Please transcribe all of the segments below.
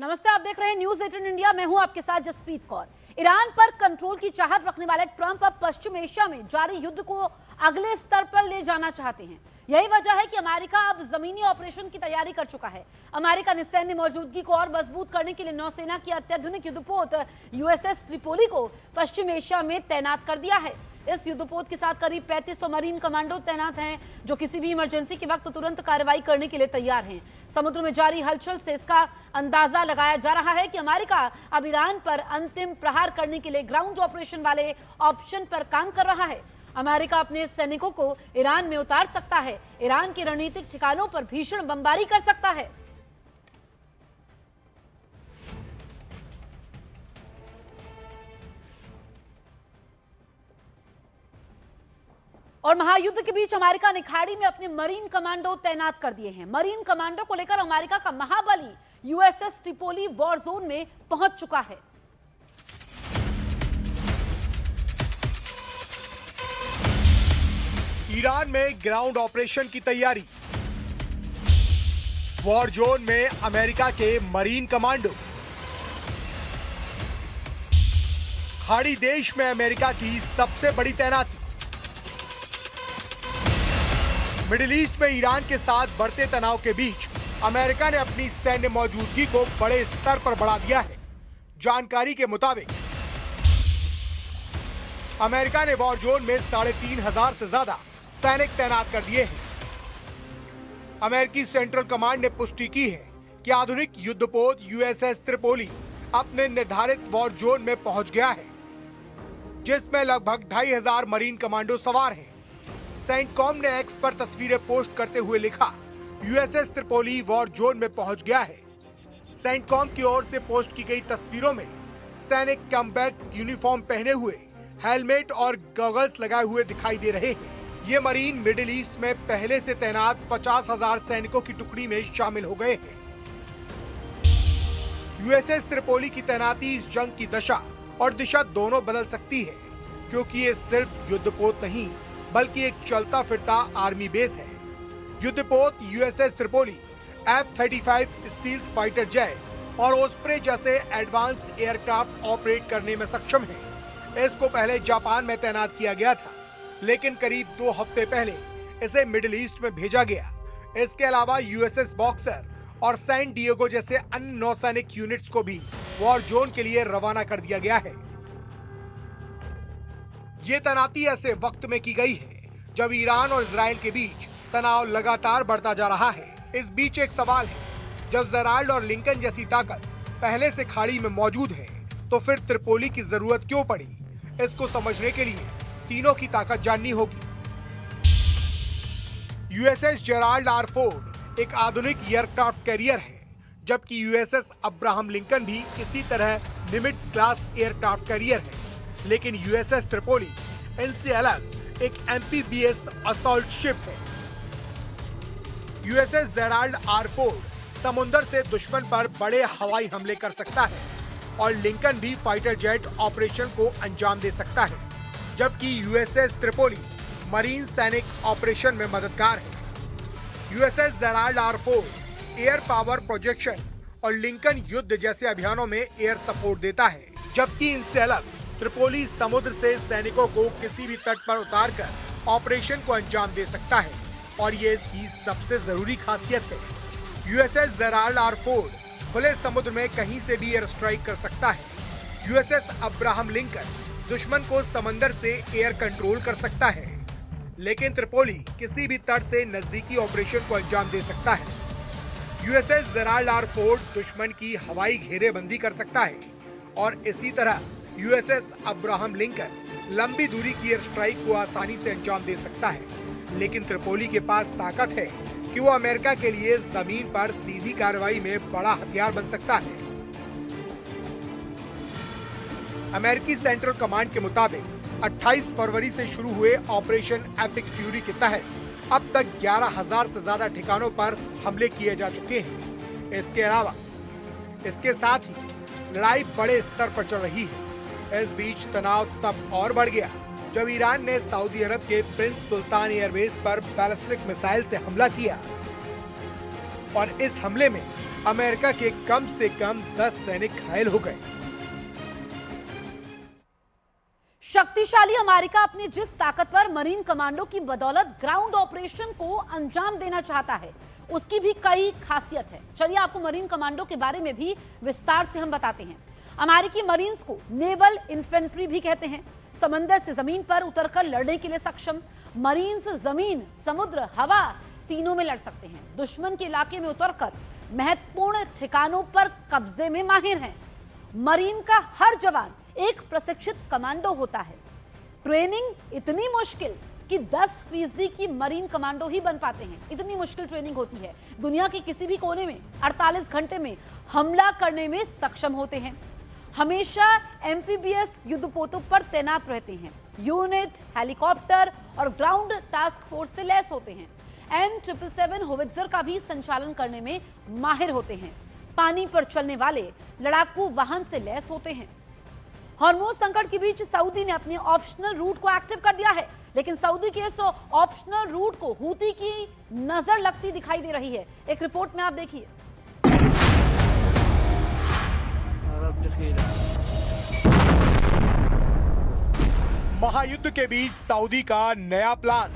नमस्ते, आप देख रहे हैं न्यूज 18 इंडिया। मैं हूं आपके साथ जसप्रीत कौर। ईरान पर कंट्रोल की चाहत रखने वाले ट्रंप अब पश्चिम एशिया में जारी युद्ध को अगले स्तर पर ले जाना चाहते हैं। यही वजह है कि अमेरिका अब जमीनी ऑपरेशन की तैयारी कर चुका है। अमेरिका ने सैन्य मौजूदगी को और मजबूत करने के लिए नौसेना की अत्याधुनिक युद्धपोत यूएसएस ट्रिपोली को पश्चिम एशिया में तैनात कर दिया है। इस युद्धपोत के साथ करीब 3500 मरीन कमांडो तैनात हैं, जो किसी भी इमरजेंसी के वक्त तुरंत कार्रवाई करने के लिए तैयार हैं। समुद्र में जारी हलचल से इसका अंदाजा लगाया जा रहा है कि अमेरिका अब ईरान पर अंतिम प्रहार करने के लिए ग्राउंड ऑपरेशन वाले ऑप्शन पर काम कर रहा है। अमेरिका अपने सैनिकों को ईरान में उतार सकता है, ईरान के रणनीतिक ठिकानों पर भीषण बमबारी कर सकता है। और महायुद्ध के बीच अमेरिका ने खाड़ी में अपने मरीन कमांडो तैनात कर दिए हैं। मरीन कमांडो को लेकर अमेरिका का महाबली यूएसएस ट्रिपोली वॉर जोन में पहुंच चुका है। ईरान में ग्राउंड ऑपरेशन की तैयारी, वॉर जोन में अमेरिका के मरीन कमांडो, खाड़ी देश में अमेरिका की सबसे बड़ी तैनाती, मिडिल ईस्ट में ईरान के साथ बढ़ते तनाव के बीच अमेरिका ने अपनी सैन्य मौजूदगी को बड़े स्तर पर बढ़ा दिया है। जानकारी के मुताबिक अमेरिका ने वॉर जोन में 3500 से ज्यादा सैनिक तैनात कर दिए हैं। अमेरिकी सेंट्रल कमांड ने पुष्टि की है कि आधुनिक युद्धपोत यूएसएस ट्रिपोली अपने निर्धारित वॉर जोन में पहुंच गया है, जिसमें लगभग 2500 मरीन कमांडो सवार हैं। सेंटकॉम ने एक्स पर तस्वीरें पोस्ट करते हुए लिखा, यूएसएस ट्रिपोली वॉर जोन में पहुंच गया है। सेंटकॉम की ओर से पोस्ट की गई तस्वीरों में सैनिक कम्बैट यूनिफॉर्म पहने हुए, हेलमेट और गॉगल्स लगाए हुए दिखाई दे रहे हैं। ये मरीन मिडिल ईस्ट में पहले से तैनात 50,000 सैनिकों की टुकड़ी में शामिल हो गए हैं। यूएसएस ट्रिपोली की तैनाती इस जंग की दशा और दिशा दोनों बदल सकती है, क्योंकि ये सिर्फ युद्धपोत नहीं बल्कि एक चलता फिरता आर्मी बेस है। युद्धपोत USS Tripoli F-35 stealth fighter jet और ओस्प्रे जैसे एडवांस एयरक्राफ्ट ऑपरेट करने में सक्षम है। इसको पहले जापान में तैनात किया गया था, लेकिन करीब 2 हफ्ते पहले इसे मिडिल ईस्ट में भेजा गया। इसके अलावा यूएसएस बॉक्सर और सैन डिएगो जैसे अन्य नौसैनिक यूनिट्स को भी वॉर जोन के लिए रवाना कर दिया गया है। ये तैनाती ऐसे वक्त में की गई है जब ईरान और इजराइल के बीच तनाव लगातार बढ़ता जा रहा है। इस बीच एक सवाल है, जब जेराल्ड और लिंकन जैसी ताकत पहले से खाड़ी में मौजूद है, तो फिर ट्रिपोली की जरूरत क्यों पड़ी? इसको समझने के लिए तीनों की ताकत जाननी होगी। यूएसएस जेराल्ड आर फोर्ड एक आधुनिक एयरक्राफ्ट कैरियर है, जबकि यूएसएस अब्राहम लिंकन भी इसी तरह निमिट्ज क्लास एयरक्राफ्ट कैरियर है। लेकिन यूएसएस ट्रिपोली इनसे अलग एक एमपीबीएस असॉल्ट शिप है। यूएसएस जेराल्ड आर फोर्ड समुद्र से दुश्मन पर बड़े हवाई हमले कर सकता है और लिंकन भी फाइटर जेट ऑपरेशन को अंजाम दे सकता है, जबकि यूएसएस ट्रिपोली मरीन सैनिक ऑपरेशन में मददगार है। USS Gerald R Ford air power projection और लिंकन युद्ध जैसे अभियानों में एयर सपोर्ट देता है, जबकि इनसे अलग ट्रिपोली समुद्र से सैनिकों को किसी भी तट पर उतारकर ऑपरेशन को अंजाम दे सकता है, और ये इसकी सबसे जरूरी खासियत है। यूएसएस जेराल्ड आर फोर्ड खुले समुद्र में कहीं से भी एयर स्ट्राइक कर सकता है। यूएसएस अब्राहम लिंकन दुश्मन को समंदर से एयर कंट्रोल कर सकता है, लेकिन ट्रिपोली किसी भी तट से नजदीकी ऑपरेशन को अंजाम दे सकता है। यूएसएस जेराल्ड आर फोर्ड दुश्मन की हवाई घेरेबंदी कर सकता है, और इसी तरह यूएसएस अब्राहम लिंकन लंबी दूरी की एयर स्ट्राइक को आसानी से अंजाम दे सकता है। लेकिन ट्रिपोली के पास ताकत है कि वो अमेरिका के लिए जमीन पर सीधी कार्रवाई में बड़ा हथियार बन सकता है। अमेरिकी सेंट्रल कमांड के मुताबिक 28 फरवरी से शुरू हुए ऑपरेशन एपिक फ्यूरी के तहत अब तक 11,000 से ज्यादा ठिकानों पर हमले किए जा चुके हैं। इसके अलावा इसके साथ ही लड़ाई बड़े स्तर पर चल रही है। इस बीच तनाव तब और बढ़ गया जब ईरान ने सऊदी अरब के प्रिंस सुल्तान एयरबेस पर बैलिस्टिक मिसाइल से हमला किया, और इस हमले में अमेरिका के कम से कम 10 सैनिक घायल हो गए। शक्तिशाली अमेरिका अपनी जिस ताकतवर मरीन कमांडो की बदौलत ग्राउंड ऑपरेशन को अंजाम देना चाहता है, उसकी भी कई खासियत है। चलिए आपको मरीन कमांडो के बारे में भी विस्तार से हम बताते हैं। अमेरिकी मरीन्स को नेवल इन्फेंट्री भी कहते हैं। समंदर से जमीन पर उतरकर लड़ने के लिए सक्षम मरीन्स जमीन, समुद्र, हवा तीनों में लड़ सकते हैं। दुश्मन के इलाके में उतरकर महत्वपूर्ण ठिकानों पर कब्जे में माहिर हैं। मरीन का हर जवान एक प्रशिक्षित कमांडो होता है। ट्रेनिंग इतनी मुश्किल कि 10% की मरीन कमांडो ही बन पाते हैं। इतनी मुश्किल ट्रेनिंग होती है। दुनिया के किसी भी कोने में 48 घंटे में हमला करने में सक्षम होते हैं। हमेशा एम्फीबियस युद्धपोतों पर तैनात रहते हैं। यूनिट, हेलीकॉप्टर और ग्राउंड टास्क फोर्स से लैस होते हैं। M777 होवित्जर का भी संचालन करने में माहिर होते हैं। पानी पर चलने वाले लड़ाकू वाहन से लैस होते हैं। हॉर्मुज संकट के बीच सऊदी ने अपने ऑप्शनल रूट को एक्टिव कर दिया है, लेकिन सऊदी के इस ऑप्शनल रूट को हूती की नजर लगती दिखाई दे रही है। एक रिपोर्ट में आप देखिए। महायुद्ध के बीच सऊदी का नया प्लान।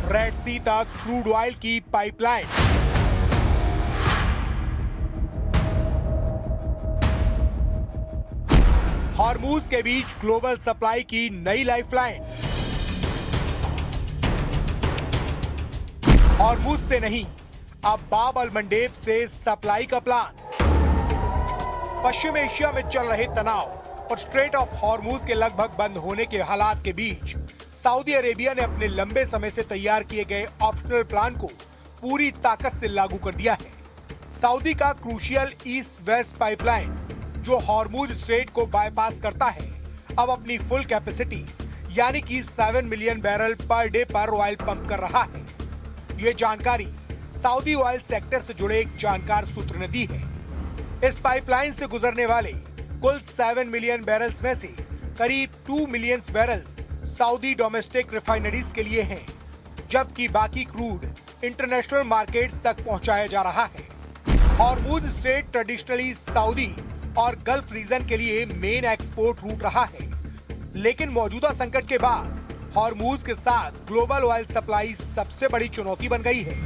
रेड सी तक क्रूड ऑयल की पाइपलाइन। हॉर्मुज के बीच ग्लोबल सप्लाई की नई लाइफलाइन। हॉर्मुज से नहीं, अब बाब अल मंडेब से सप्लाई का प्लान। पश्चिम एशिया में चल रहे तनाव और स्ट्रेट ऑफ हॉर्मुज के लगभग बंद होने के हालात के बीच सऊदी अरेबिया ने अपने लंबे समय से तैयार किए गए ऑप्शनल प्लान को पूरी ताकत से लागू कर दिया है। सऊदी का क्रूशियल ईस्ट वेस्ट पाइपलाइन, जो हॉर्मुज स्ट्रेट को बाईपास करता है, अब अपनी फुल कैपेसिटी यानी कि 7 मिलियन बैरल पर डे पर ऑयल पंप कर रहा है। ये जानकारी सऊदी ऑयल सेक्टर से जुड़े एक जानकार सूत्र ने दी है। इस पाइपलाइन से गुजरने वाले कुल 7 मिलियन बैरल्स में से करीब 2 million barrels Saudi domestic refineries के लिए हैं, जबकि बाकी क्रूड इंटरनेशनल मार्केट्स तक पहुंचाया जा रहा है। हॉर्मुज स्ट्रेट ट्रेडिशनली सऊदी और गल्फ रीजन के लिए मेन एक्सपोर्ट रूट रहा है, लेकिन मौजूदा संकट के बाद हॉर्मुज के साथ ग्लोबल ऑयल सप्लाई सबसे बड़ी चुनौती बन गई है।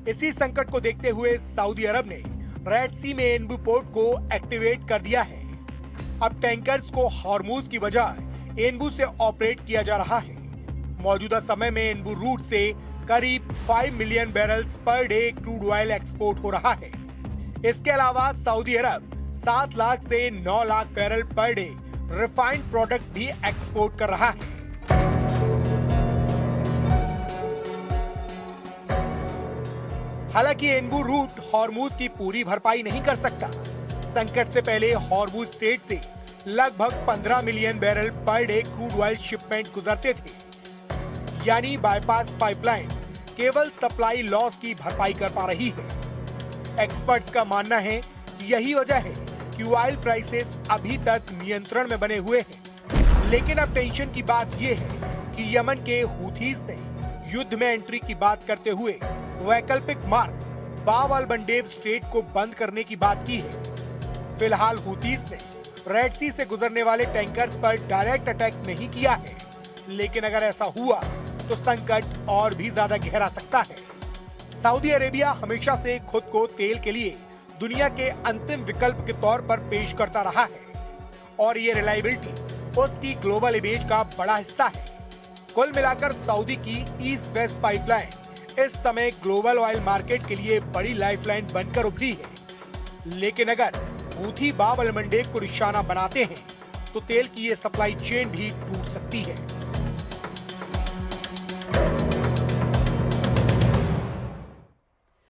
इसी संकट को देखते हुए सऊदी अरब ने रेड सी में एनबू पोर्ट को एक्टिवेट कर दिया है। अब टैंकर्स को हॉर्मुज की बजाय एनबू से ऑपरेट किया जा रहा है। मौजूदा समय में एनबू रूट से करीब 5 million barrels per day crude oil export हो रहा है। इसके अलावा सऊदी अरब 7 लाख से 9 lakh barrel per day refined product भी एक्सपोर्ट कर रहा है। हालांकि एनबू रूट हॉर्मुज की पूरी भरपाई नहीं कर सकता। संकट से पहले हॉर्मुज स्ट्रेट से लगभग 15 million barrel per day crude oil shipment गुजरते थे, यानी बाईपास पाइपलाइन केवल सप्लाई लॉस की भरपाई कर पा रही है। एक्सपर्ट्स का मानना है कि यही वजह है कि ऑयल प्राइसेस अभी तक नियंत्रण में बने हुए हैं। लेकिन अब टेंशन की बात यह है कि यमन के हूथीज ने युद्ध में एंट्री की बात करते हुए वैकल्पिक मार्ग बाब अल मंडेब स्ट्रेट को बंद करने की बात की है। फिलहाल हूथीज ने रेड सी से गुजरने वाले टैंकर्स पर डायरेक्ट अटैक नहीं किया है, लेकिन अगर ऐसा हुआ तो संकट और भी ज्यादा गहरा सकता है। सऊदी अरेबिया हमेशा से खुद को तेल के लिए दुनिया के अंतिम विकल्प के तौर पर पेश करता रहा है और ये रिलायबिलिटी उसकी ग्लोबल इमेज का बड़ा हिस्सा है। कुल मिलाकर सऊदी की ईस्ट वेस्ट पाइपलाइन इस समय ग्लोबल ऑयल मार्केट के लिए बड़ी लाइफलाइन बनकर उभरी है। लेकिन अगर हूथी बाब अल मंडेब को निशाना बनाते हैं तो तेल की ये सप्लाई चेन भी टूट सकती है।